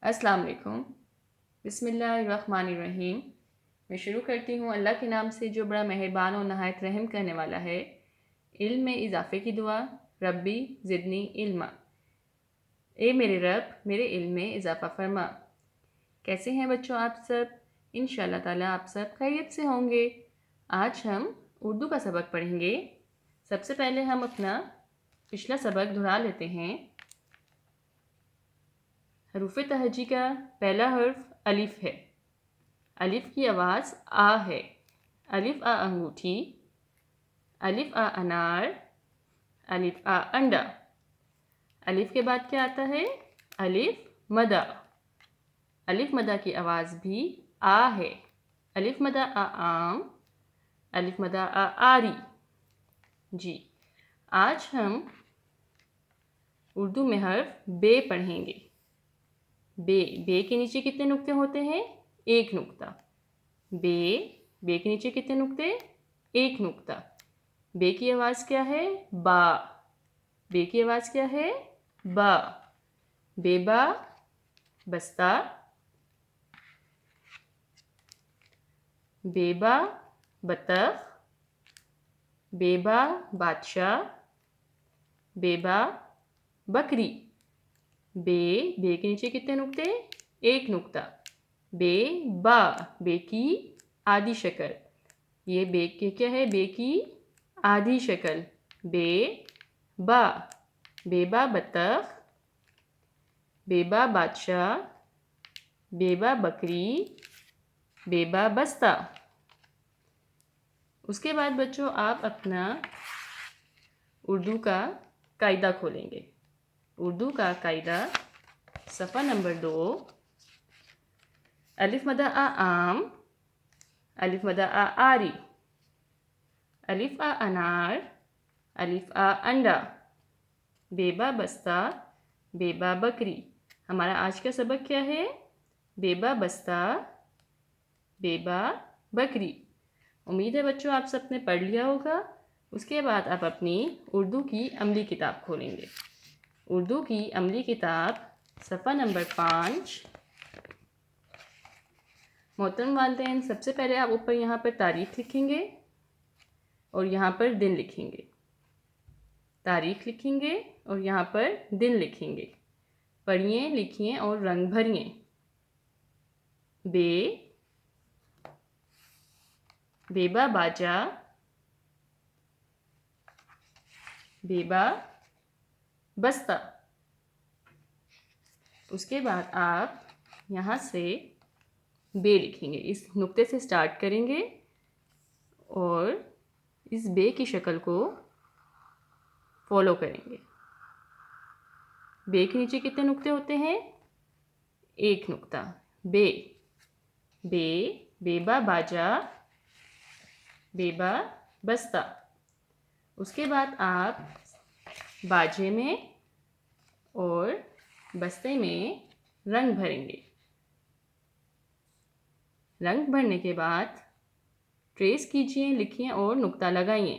السلام علیکم۔ بسم اللہ الرحمن الرحیم۔ میں شروع کرتی ہوں اللہ کے نام سے جو بڑا مہربان و نہایت رحم کرنے والا ہے۔ علم میں اضافے کی دعا۔ ربی زدنی علما، اے میرے رب میرے علم میں اضافہ فرما۔ کیسے ہیں بچوں آپ سب؟ انشاءاللہ تعالیٰ آپ سب خیریت سے ہوں گے۔ آج ہم اردو کا سبق پڑھیں گے۔ سب سے پہلے ہم اپنا پچھلا سبق دہرا لیتے ہیں۔ حروف تہجی کا پہلا حرف الف ہے۔ الف کی آواز آ ہے۔ الف آ انگوٹھی، الف آ انار، الف آ انڈا۔ الف کے بعد کیا آتا ہے؟ الف مدہ۔ الف مدہ کی آواز بھی آ ہے۔ الف مدہ آ آم، الف مدہ آ آری۔ جی، آج ہم اردو میں حرف بے پڑھیں گے۔ بے کے نیچے کتنے نقطے ہوتے ہیں؟ ایک نقطہ۔ بے کے نیچے کتنے نقطے؟ ایک نقطہ۔ بے کی آواز کیا ہے؟ با۔ بے کی آواز کیا ہے؟ با۔ بے با بستہ، بے با بطخ، بے با بادشاہ، بے با بکری۔ بے کے نیچے کتنے نقطے؟ ایک نقطہ۔ بے با، بے کی آدھی شکل۔ یہ بے کے کیا ہے؟ بے کی آدھی شکل۔ بے با، بے با بطخ، بے با بادشاہ، بے با بکری، بے با بستہ۔ اس کے بعد بچوں آپ اپنا اردو کا قاعدہ کھولیں گے۔ اردو کا قاعدہ صفحہ نمبر 2۔ الف مدہ آ آم، الف مدہ آ آری، الف آ انار، الف آ انڈا، بے با بستہ، بے با بکری۔ ہمارا آج کا سبق کیا ہے؟ بے با بستہ، بے با بکری۔ امید ہے بچوں آپ سب نے پڑھ لیا ہوگا۔ اس کے بعد آپ اپنی اردو کی عملی کتاب کھولیں گے۔ اردو کی عملی کتاب صفحہ نمبر 5۔ محترم والدین، سب سے پہلے آپ اوپر یہاں پر تاریخ لکھیں گے اور یہاں پر دن لکھیں گے۔ تاریخ لکھیں گے اور یہاں پر دن لکھیں گے۔ پڑھیے، لکھیے اور رنگ بھریے۔ بے با باجا، بے با بستہ۔ اس کے بعد آپ یہاں سے بے لکھیں گے۔ اس نقطے سے سٹارٹ کریں گے اور اس بے کی شکل کو فالو کریں گے۔ بے کے نیچے کتنے نقطے ہوتے ہیں؟ ایک نقطہ۔ بے بے با باجا، بے با بستہ۔ اس کے بعد آپ باجے میں اور بستے میں رنگ بھریں گے۔ رنگ بھرنے کے بعد ٹریس کیجئے، لکھیں اور نقطہ لگائیے۔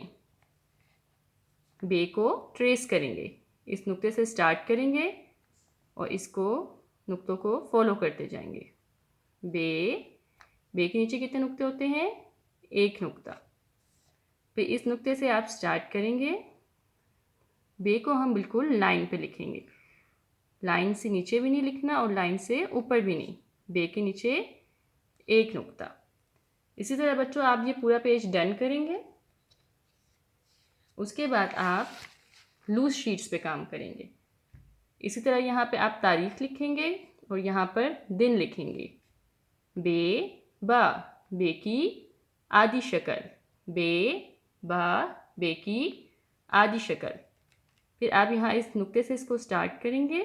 بے کو ٹریس کریں گے۔ اس نقطے سے سٹارٹ کریں گے اور اس کو نقطوں کو فالو کرتے جائیں گے۔ بے کے نیچے کتنے نقطے ہوتے ہیں؟ ایک نقطہ۔ پھر اس نقطے سے آپ سٹارٹ کریں گے۔ بے کو ہم بالکل لائن پہ لکھیں گے۔ لائن سے نیچے بھی نہیں لکھنا اور لائن سے اوپر بھی نہیں۔ بے کے نیچے ایک نقطہ۔ اسی طرح بچوں آپ یہ پورا پیج ڈن کریں گے۔ اس کے بعد آپ لوز شیٹس پہ کام کریں گے۔ اسی طرح یہاں پہ آپ تاریخ لکھیں گے اور یہاں پر دن لکھیں گے۔ بے با، بے کی آدھی شکل۔ بے با، بے کی آدھی شکل۔ پھر آپ یہاں اس نقطے سے اس کو سٹارٹ کریں گے۔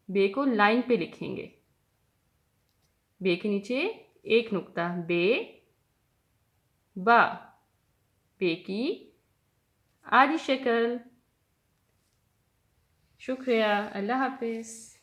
بے کو لائن پہ لکھیں گے۔ بے کے نیچے ایک نقطہ۔ بے با، بے کی آدھی شکل۔ شکریہ، اللہ حافظ۔